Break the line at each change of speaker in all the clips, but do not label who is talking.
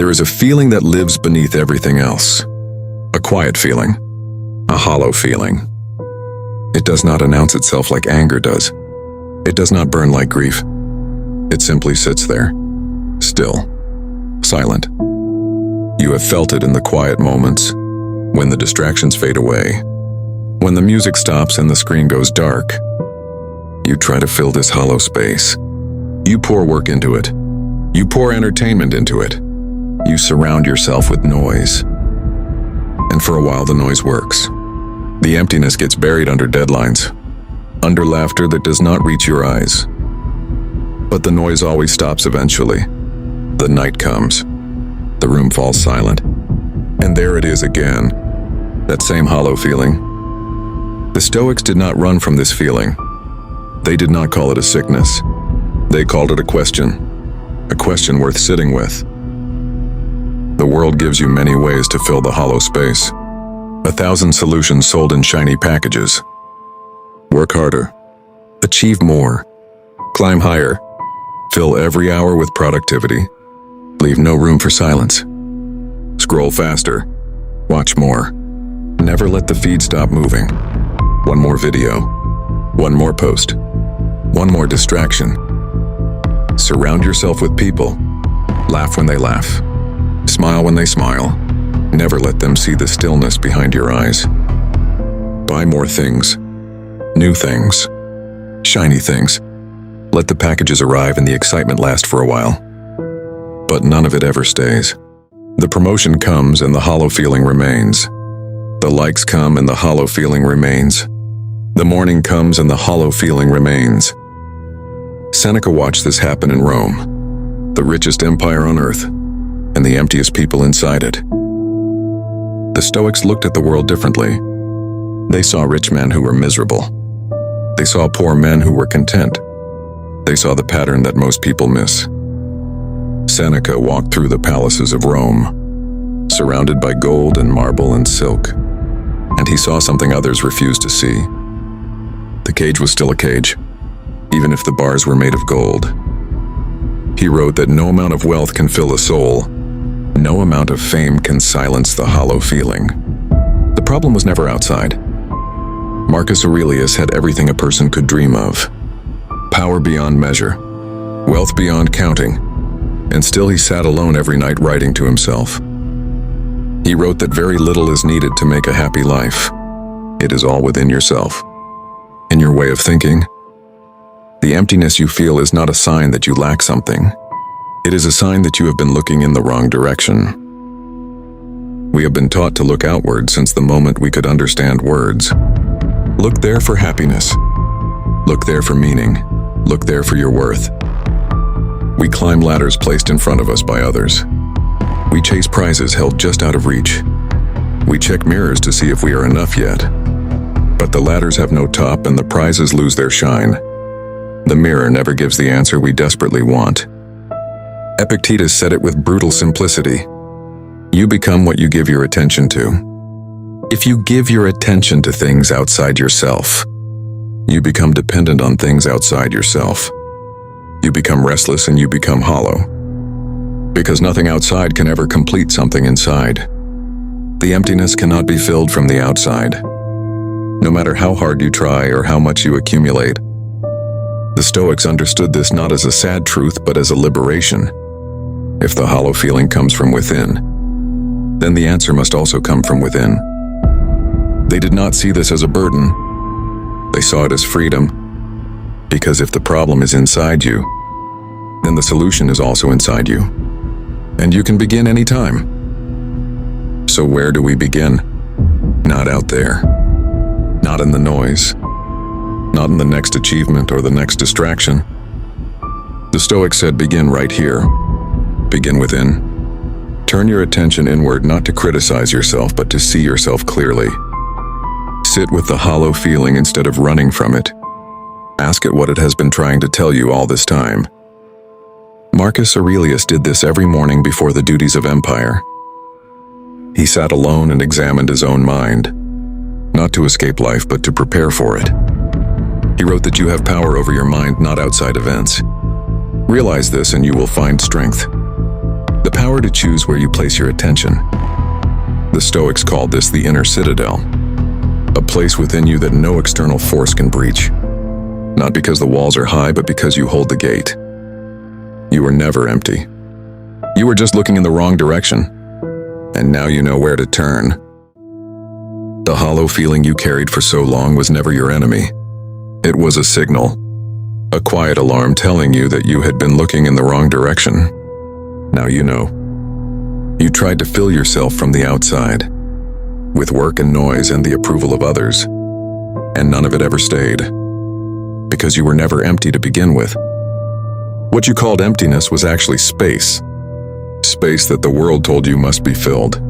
There is a feeling that lives beneath everything else. A quiet feeling. A hollow feeling. It does not announce itself like anger does. It does not burn like grief. It simply sits there, still, silent. You have felt it in the quiet moments, when the distractions fade away, when the music stops and the screen goes dark. You try to fill this hollow space. You pour work into it. You pour entertainment into it. You surround yourself with noise. And for a while the noise works. The emptiness gets buried under deadlines, under laughter that does not reach your eyes. But the noise always stops eventually. The night comes. The room falls silent. And there it is again, that same hollow feeling. The Stoics did not run from this feeling. They did not call it a sickness. They called it a question worth sitting with. The world gives you many ways to fill the hollow space. 1,000 solutions sold in shiny packages. Work harder. Achieve more. Climb higher. Fill every hour with productivity. Leave no room for silence. Scroll faster. Watch more. Never let the feed stop moving. One more video. One more post. One more distraction. Surround yourself with people. Laugh when they laugh. Smile when they smile. Never let them see the stillness behind your eyes. Buy more things. New things. Shiny things. Let the packages arrive and the excitement last for a while. But none of it ever stays. The promotion comes and the hollow feeling remains. The likes come and the hollow feeling remains. The morning comes and the hollow feeling remains. Seneca watched this happen in Rome, the richest empire on earth, and the emptiest people inside it. The Stoics looked at the world differently. They saw rich men who were miserable. They saw poor men who were content. They saw the pattern that most people miss. Seneca walked through the palaces of Rome, surrounded by gold and marble and silk, and he saw something others refused to see. The cage was still a cage, even if the bars were made of gold. He wrote that no amount of wealth can fill a soul. No amount of fame can silence the hollow feeling. The problem was never outside. Marcus Aurelius had everything a person could dream of. Power beyond measure, wealth beyond counting, and still he sat alone every night writing to himself. He wrote that very little is needed to make a happy life. It is all within yourself, in your way of thinking. The emptiness you feel is not a sign that you lack something. It is a sign that you have been looking in the wrong direction. We have been taught to look outward since the moment we could understand words. Look there for happiness. Look there for meaning. Look there for your worth. We climb ladders placed in front of us by others. We chase prizes held just out of reach. We check mirrors to see if we are enough yet. But the ladders have no top and the prizes lose their shine. The mirror never gives the answer we desperately want. Epictetus said it with brutal simplicity. You become what you give your attention to. If you give your attention to things outside yourself, you become dependent on things outside yourself. You become restless and you become hollow. Because nothing outside can ever complete something inside. The emptiness cannot be filled from the outside. No matter how hard you try or how much you accumulate. The Stoics understood this not as a sad truth but as a liberation. If the hollow feeling comes from within, then the answer must also come from within. They did not see this as a burden. They saw it as freedom. Because if the problem is inside you, then the solution is also inside you. And you can begin anytime. So where do we begin? Not out there. Not in the noise. Not in the next achievement or the next distraction. The Stoics said begin right here. Begin within. Turn your attention inward not to criticize yourself but to see yourself clearly. Sit with the hollow feeling instead of running from it. Ask it what it has been trying to tell you all this time. Marcus Aurelius did this every morning before the duties of empire. He sat alone and examined his own mind, not to escape life but to prepare for it. He wrote that you have power over your mind, not outside events. Realize this and you will find strength. The power power to choose where you place your attention. The Stoics called this the inner citadel, a place within you that no external force can breach. Not because the walls are high, but because you hold the gate. You were never empty. You were just looking in the wrong direction, and now you know where to turn. The hollow feeling you carried for so long was never your enemy. It was a signal, a quiet alarm telling you that you had been looking in the wrong direction. Now you know. You tried to fill yourself from the outside, with work and noise and the approval of others, and none of it ever stayed, because you were never empty to begin with. What you called emptiness was actually space that the world told you must be filled.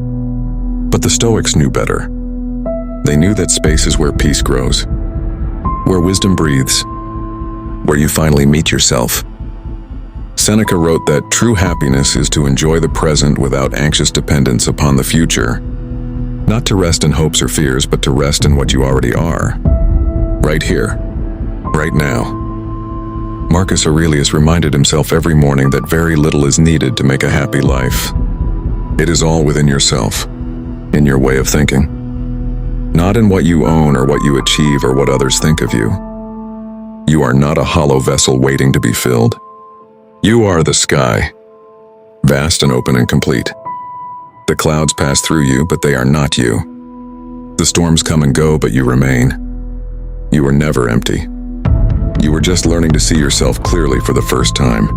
But the Stoics knew better. They knew that space is where peace grows, where wisdom breathes, where you finally meet yourself. Seneca wrote that true happiness is to enjoy the present without anxious dependence upon the future. Not to rest in hopes or fears, but to rest in what you already are. Right here, right now. Marcus Aurelius reminded himself every morning that very little is needed to make a happy life. It is all within yourself, in your way of thinking. Not in what you own or what you achieve or what others think of you. You are not a hollow vessel waiting to be filled. You are the sky, vast and open and complete. The clouds pass through you, but they are not you. The storms come and go, but you remain. You are never empty. You were just learning to see yourself clearly for the first time.